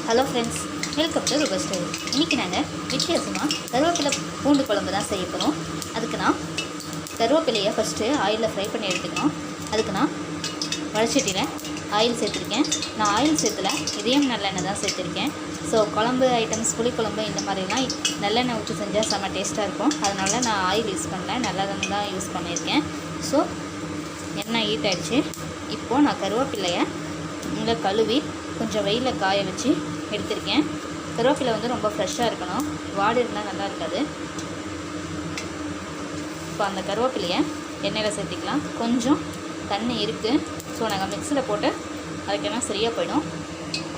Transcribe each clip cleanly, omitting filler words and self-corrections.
Hello friends, welcome to ருபா story. இன்றைக்கி நாங்கள் வித்தியாசமாக கருவேப்பிலை பூண்டு குழம்பு தான் செய்ய போகிறோம். அதுக்கு நான் கருவேப்பிலையை ஃபஸ்ட்டு ஆயிலில் ஃப்ரை பண்ணி எடுத்துக்கணும். அதுக்கு நான் வடச்சட்டியில் ஆயில் சேர்த்துருக்கேன். நான் ஆயில் சேர்த்துல இதயம் நல்லெண்ணெய் தான் சேர்த்துருக்கேன். ஸோ குழம்பு ஐட்டம்ஸ், புளிக்குழம்பு இந்த மாதிரிலாம் நல்லெண்ணெய் ஊற்றி செஞ்சால் செம்ம டேஸ்ட்டாக இருக்கும். அதனால் நான் ஆயில் யூஸ் பண்ணல, நல்லெண்ணெய் தான் யூஸ் பண்ணியிருக்கேன். ஸோ எண்ணெய் ஹீட் ஆகிடுச்சு. இப்போது நான் கருவேப்பிலையை இங்கே கழுவி கொஞ்சம் வெயிலில் காய வச்சு எடுத்திருக்கேன். கருவேப்பிலை வந்து ரொம்ப ஃப்ரெஷ்ஷாக இருக்கணும், வாடி இருந்தால் நல்லா இருக்காது. இப்போ அந்த கருவேப்பிலையை எண்ணெயில் சேர்த்திக்கலாம். கொஞ்சம் தண்ணி இருக்குது, ஸோ நாங்கள் மிக்ஸியில் போட்டு அதுக்கெல்லாம் சரியாக போயிடும்.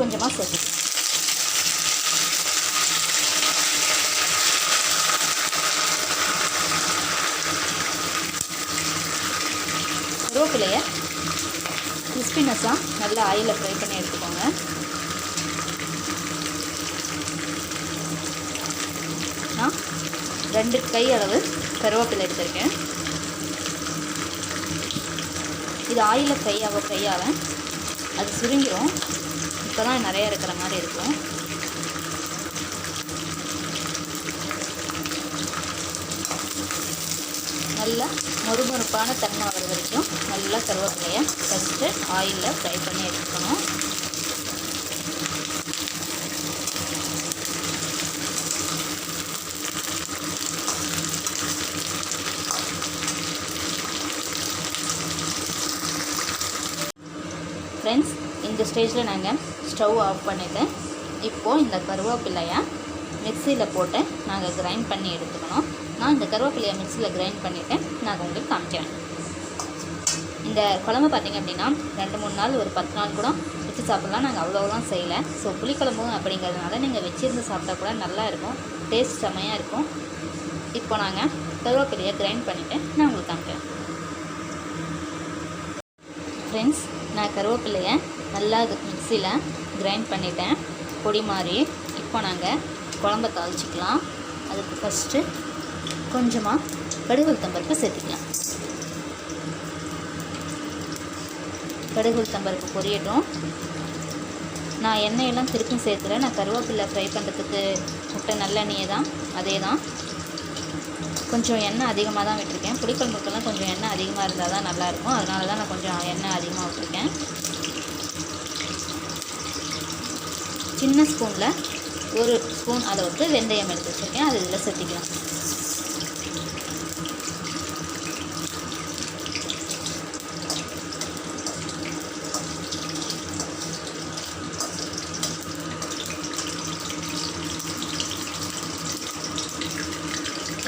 கொஞ்சமாக சேர்த்துக்கலாம். கருவேப்பிலையை கிறிஸ்பினஸாக நல்லா ஆயிலில் ஃப்ரை பண்ணி எடுத்துக்கோங்க. நான் 2 கை அளவு கருவேப்பிலை எடுத்திருக்கேன். இது ஆயிலில் ஃப்ரை ஆக அது சுருங்கிடும். இப்போ தான் நிறையா இருக்கிற மாதிரி இருக்கும். நல்லா மொறுமொறுப்பான தன்மை வர வரைக்கும் நல்லா கருவேப்பிலையை ஃபஸ்ட்டு ஆயிலில் ஃப்ரை பண்ணி எடுத்துக்கணும். ஃப்ரெண்ட்ஸ், இந்த ஸ்டேஜில் நாங்கள் ஸ்டவ் ஆஃப் பண்ணிவிட்டேன். இப்போது இந்த கருவேப்பிலையை மிக்சியில் போட்டு நாங்கள் கிரைண்ட் பண்ணி எடுத்துக்கணும். நான் இந்த கருவேப்பிலையை மிக்சியில் கிரைண்ட் பண்ணிவிட்டேன். நாங்கள் உங்களுக்கு காமிக்கிறேன். இந்த குழம்பு பார்த்திங்க அப்படின்னா 2-3 நாள், ஒரு 10 நாள் கூட வச்சு சாப்பிட்லாம். நாங்கள் அவ்வளோலாம் செய்யலை. ஸோ புளிக்குழம்பும் அப்படிங்கிறதுனால நீங்கள் வச்சுருந்து சாப்பிட்டா கூட நல்லா இருக்கும், டேஸ்ட் செம்மையாக இருக்கும். இப்போ நாங்கள் கருவேப்பிலையை கிரைண்ட் பண்ணிவிட்டு நான் உங்களுக்கு காமிக்கிறேன். ஃப்ரெண்ட்ஸ், நான் கருவேப்பிலையை நல்லா மிக்சியில் கிரைண்ட் பண்ணிட்டேன், பொடி மாதிரி. இப்போ நாங்கள் குழம்பை தாளிச்சிக்கலாம். அதுக்கு ஃபஸ்ட்டு கொஞ்சமாக கடுகு உளுத்தம்பருப்பு சேர்த்துக்கலாம். கடுகு உளுத்தம்பருப்பு பொரியட்டும். நான் எண்ணெயெல்லாம் திருப்பி சேர்த்துல, நான் கருவேப்பிலை ஃப்ரை பண்ணுறதுக்கு முட்டை நல்லெண்ணெயை தான், அதே தான். கொஞ்சம் எண்ணெய் அதிகமாக தான் விட்டுருக்கேன். புளிக்குழம்புக்கெல்லாம் கொஞ்சம் எண்ணெய் அதிகமாக இருந்தால் தான் நல்லாயிருக்கும். அதனால தான் நான் கொஞ்சம் எண்ணெய் அதிகமாக விட்டுருக்கேன். சின்ன ஸ்பூனில் 1 ஸ்பூன் அளவுக்கு வெந்தயம் எடுத்து வச்சுருக்கேன். அது இதில் சேர்த்திக்கலாம்.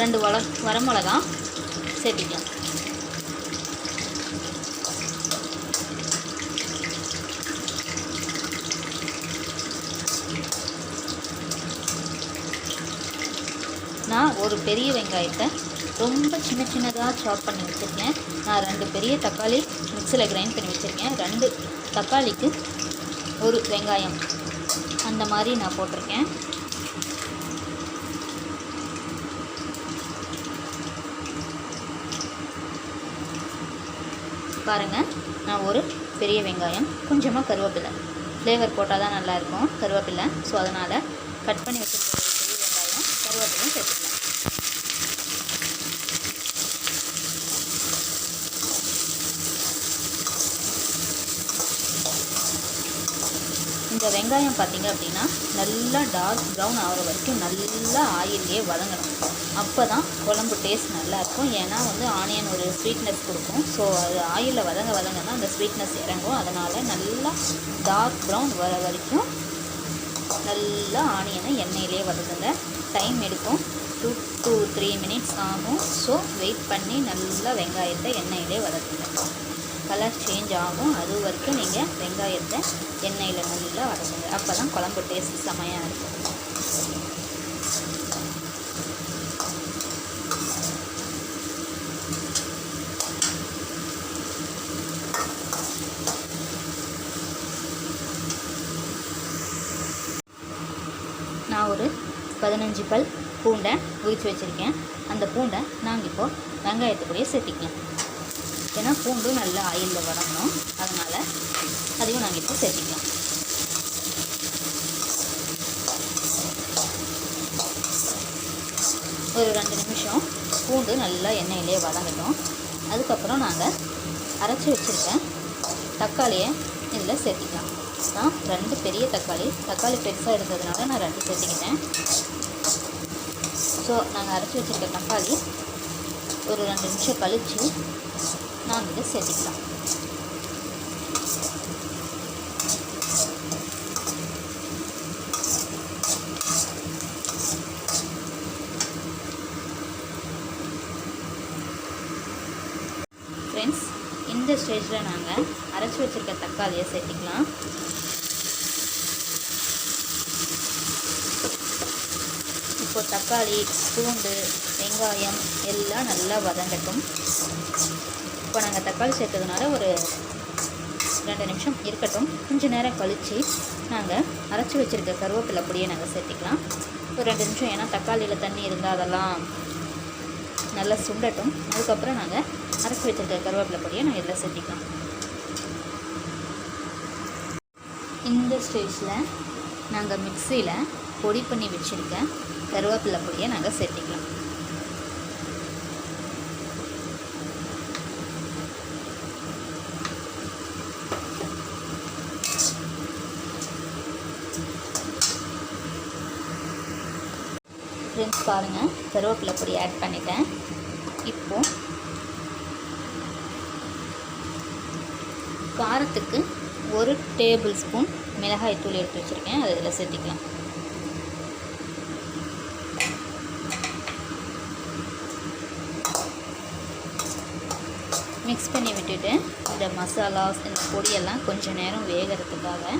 ரெண்டு வரமிளகா சேர்த்திக்கலாம். நான் ஒரு பெரிய வெங்காயத்தை ரொம்ப சின்னதாக சாப் பண்ணி வச்சுருக்கேன். நான் 2 பெரிய தக்காளி மிக்சியில் கிரைண்ட் பண்ணி வச்சுருக்கேன். 2 தக்காளிக்கு 1 வெங்காயம் அந்த மாதிரி நான் போட்டிருக்கேன். பாருங்கள், நான் ஒரு பெரிய வெங்காயம், கொஞ்சமாக கருவேப்பிலை, ஃப்ளேவர் போட்டால் தான் நல்லாயிருக்கும் கருவேப்பிலை. ஸோ அதனால் கட் பண்ணி வச்சுருக்க ஒரு பெரிய வெங்காயம், கருவேப்பிலையும் சேர்த்துக்கலாம். இந்த வெங்காயம் பார்த்திங்க அப்படின்னா நல்லா டார்க் ப்ரௌன் ஆகிற வரைக்கும் நல்லா ஆயிலே வதங்கணும். அப்போ தான் குழம்பு டேஸ்ட் நல்லாயிருக்கும். ஏன்னா வந்து ஆனியன் ஒரு ஸ்வீட்னஸ் கொடுக்கும். ஸோ அது ஆயிலில் வதங்க தான் அந்த ஸ்வீட்னஸ் இறங்கும். அதனால் நல்லா டார்க் ப்ரௌன் வர வரைக்கும் நல்லா ஆனியனை எண்ணெயிலே வதங்குங்க. டைம் எடுக்கும், 2 to 3 மினிட்ஸ் ஆகும். ஸோ வெயிட் பண்ணி நல்லா வெங்காயத்தை எண்ணெயிலே வதக்குங்க. கலர் சேஞ்ச் ஆகும், அது வரைக்கும் நீங்கள் வெங்காயத்தை எண்ணெயில் நல்லா வதக்குங்க. அப்போ தான் குழம்பு டேஸ்ட் செமையாக இருக்கும். நான் ஒரு 15 பல் பூண்டை உரித்து வச்சுருக்கேன். அந்த பூண்டை நாங்கள் இப்போது வெங்காயத்துக்குள்ளேயே சேர்த்திக்கலாம். ஏன்னா பூண்டும் நல்லா ஆயிலில் வதங்கணும். அதனால் அதையும் நாங்கள் இப்போ சேர்த்திக்கலாம். ஒரு 2 நிமிஷம் பூண்டு நல்லா எண்ணெயிலே வதங்கட்டும். அதுக்கப்புறம் நாங்கள் அரைச்சி வச்சுருக்க தக்காளியை இதில் சேர்த்திக்கலாம். நான் 2 பெரிய தக்காளி பெருசாக எடுத்ததுனால நான் 2 சேர்த்திக்கிட்டேன். ஸோ நாங்கள் அரைச்சி வச்சுருக்க தக்காளி ஒரு 2 நிமிஷம் கழித்து நாங்கள் இதை சேர்த்திக்கலாம். ஃப்ரெண்ட்ஸ், இந்த ஸ்டேஜில் நாங்கள் அரைச்சி வச்சுருக்க தக்காளியை சேர்த்திக்கலாம். இப்போ தக்காளி, பூண்டு, வெங்காயம் எல்லாம் நல்லா வதங்கட்டும். இப்போ நாங்கள் தக்காளி சேர்த்ததுனால ஒரு 2 நிமிஷம் இருக்கட்டும். கொஞ்சம் நேரம் கழித்து நாங்கள் அரைச்சி வச்சுருக்க கருவேப்பிலை பொடியை நாங்கள் சேர்த்திக்கலாம். ஒரு 2 நிமிஷம், ஏன்னா தக்காளியில் தண்ணி இருந்தால் அதெல்லாம் நல்லா சுண்டட்டும். அதுக்கப்புறம் நாங்கள் அரைச்சி வச்சுருக்க கருவேப்பிலை பொடியை நாங்கள் இதில் சேர்த்திக்கலாம். இந்த ஸ்டேஜில் நாங்கள் மிக்சியில் பொடி பண்ணி வச்சுருக்க கருவேப்பிலை பொடியை நாங்கள் சேர்த்திக்கலாம். ஃப்ரெண்ட்ஸ் பாருங்கள், கருவேப்பிலை பொடி ஆட் பண்ணிட்டேன். இப்போது காரத்துக்கு 1 டேபிள் ஸ்பூன் மிளகாய் தூள் எடுத்து வச்சுருக்கேன், அதை இதில் சேர்த்திக்கலாம். மிக்ஸ் பண்ணி விட்டுட்டு இந்த மசாலாஸ், இந்த பொடியெல்லாம் கொஞ்சம் நேரம் வேகிறதுக்காக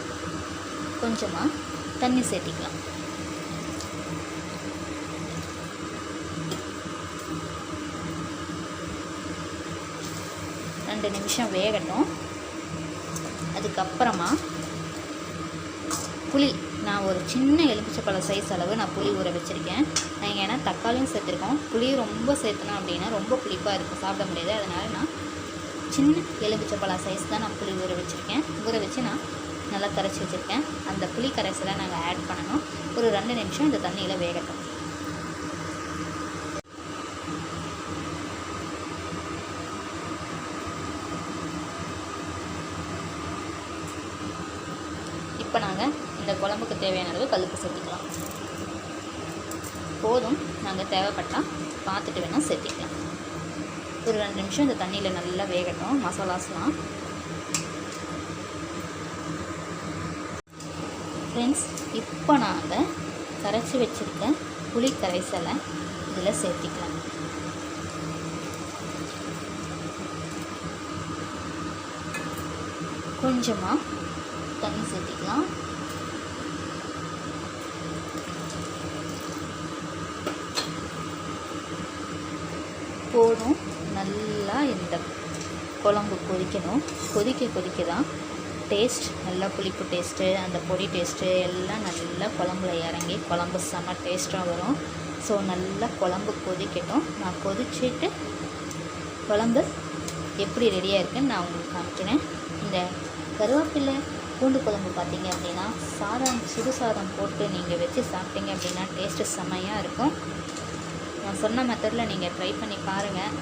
கொஞ்சமாக தண்ணி சேர்த்திக்கலாம். ரெண்டு நிமிஷம் வேகட்டும். அதுக்கப்புறமா புளி, நான் ஒரு சின்ன எலுமிச்சைப்பழம் சைஸ் அளவு நான் புளி ஊற வச்சுருக்கேன். நான் ஏன்னா தக்காளியும் சேர்த்துருக்கோம். புளி ரொம்ப சேர்த்தணும் அப்படின்னா ரொம்ப புளிப்பாக இருக்கும், சாப்பிட முடியாது. அதனால் நான் சின்ன எலுமிச்சைப்பழம் சைஸ் தான் நான் புளி ஊற வச்சுருக்கேன். ஊற வச்சு நான் நல்லா கரைச்சி வச்சுருக்கேன். அந்த புளி கரைசலை நாங்கள் ஆட் பண்ணணும். ஒரு 2 நிமிஷம் இந்த தண்ணியில் வேகட்டும். இப்போ நாங்கள் இந்த குழம்புக்கு தேவையான அளவு கல்லுப்பு சேர்த்திக்கலாம். போதும், நாங்கள் தேவைப்பட்டால் பார்த்துட்டு வேணால் சேர்த்திக்கலாம். ஒரு 2 நிமிஷம் இந்த தண்ணியில் நல்லா வேகட்டும் மசாலாஸ்லாம். ஃப்ரெண்ட்ஸ், இப்போ நாங்கள் கரைச்சி வச்சுருக்க புளி கரைசலை இதில் சேர்த்திக்கலாம். கொஞ்சமாக தண்ணி சேர்த்திக்கலாம். போதும், நல்லா இந்த குழம்பு கொதிக்கணும். கொதிக்க தான் டேஸ்ட், நல்லா புளிப்பு டேஸ்ட்டு, அந்த பொடி டேஸ்ட்டு எல்லாம் நல்லா குழம்புல இறங்கி குழம்பு செம்ம டேஸ்ட்டாக வரும். ஸோ நல்லா குழம்பு கொதிக்கட்டும். நான் கொதிச்சுட்டு குழம்பு எப்படி ரெடியாக இருக்குன்னு நான் உங்களுக்கு காமிக்கிறேன். இந்த கருவேப்பிலை பூண்டு குழம்பு பார்த்தீங்க அப்படின்னா சுடு சாதம் போட்டு நீங்கள் வச்சு சாப்பிட்டீங்க அப்படின்னா டேஸ்ட்டு செம்மையாக இருக்கும். நான் சொன்ன மெத்தடில் நீங்கள் ட்ரை பண்ணி பாருங்கள்.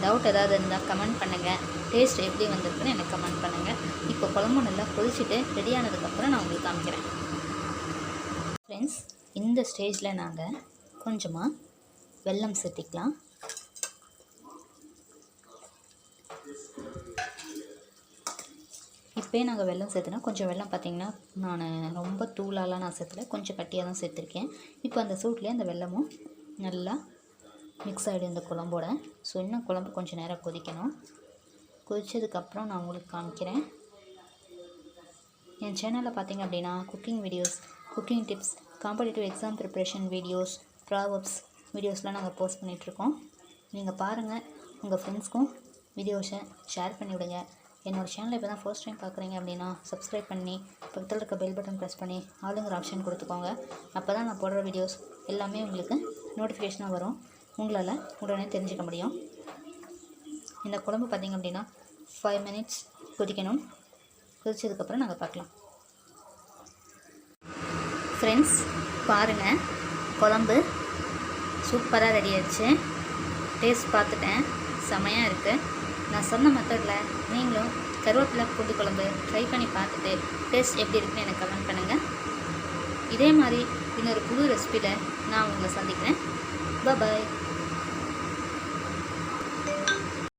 டவுட் ஏதாவது இருந்தால் கமெண்ட் பண்ணுங்கள். டேஸ்ட் எப்படி வந்திருக்குன்னு எனக்கு கமெண்ட் பண்ணுங்கள். இப்போ குழம்பு நல்லா கொதிச்சுட்டு ரெடியானதுக்கப்புறம் நான் உங்களுக்கு காமிக்கிறேன். ஃப்ரெண்ட்ஸ், இந்த ஸ்டேஜில் நாங்கள் கொஞ்சமாக வெல்லம் சேர்த்திக்கலாம். இப்போயே நாங்கள் வெல்லம் சேர்த்துனா கொஞ்சம் வெல்லம் பார்த்திங்கன்னா நான் ரொம்ப தூளாலாம் நான் சேர்த்துல, கொஞ்சம் கட்டியாக தான் சேர்த்துருக்கேன். இப்போ அந்த சூட்லேயே அந்த வெல்லமும் நல்லா மிக்ஸ் ஆகிடும் இந்த குழம்போட. ஸோ இன்னும் குழம்பு கொஞ்சம் நேரம் கொதிக்கணும். கொதித்ததுக்கப்புறம் நான் உங்களுக்கு காமிக்கிறேன். என் சேனலில் பார்த்திங்க அப்படின்னா cooking videos, cooking tips, competitive exam preparation videos, Proverbs வீடியோஸ்லாம் நாங்கள் போஸ்ட் பண்ணிகிட்ருக்கோம். நீங்கள் பாருங்கள், உங்கள் ஃப்ரெண்ட்ஸ்க்கும் வீடியோஸை ஷேர் பண்ணி விடுங்க. என்னோடய சேனலை இப்போ தான் ஃபர்ஸ்ட் டைம் பார்க்குறீங்க அப்படின்னா சப்ஸ்கிரைப் பண்ணி பக்கத்தில் இருக்க பெல் பட்டன் ப்ரெஸ் பண்ணி ஆளுங்கிற ஆப்ஷன் கொடுத்துக்கோங்க. அப்போ தான் நான் போடுற வீடியோஸ் எல்லாமே உங்களுக்கு நோட்டிஃபிகேஷனாக வரும். உங்களால் உடனே தெரிஞ்சுக்க முடியும். இந்த குழம்பு பார்த்திங்க அப்படின்னா 5 மினிட்ஸ் கொதிக்கணும். கொதிச்சதுக்கப்புறம் நாங்கள் பார்க்கலாம். ஃப்ரெண்ட்ஸ் பாருங்கள், குழம்பு சூப்பராக ரெடி ஆயிடுச்சு. டேஸ்ட் பார்த்துட்டேன், செமையாக இருக்குது. நான் சொன்ன மெத்தடில் நீங்களும் கருவேப்பிலை பூண்டு குழம்பு ட்ரை பண்ணி பார்த்துட்டு டேஸ்ட் எப்படி இருக்குன்னு எனக்கு கமெண்ட் பண்ணுங்கள். இதே மாதிரி இன்னொரு புது ரெசிபியில் நான் உங்களை சந்திக்கிறேன். பாய்.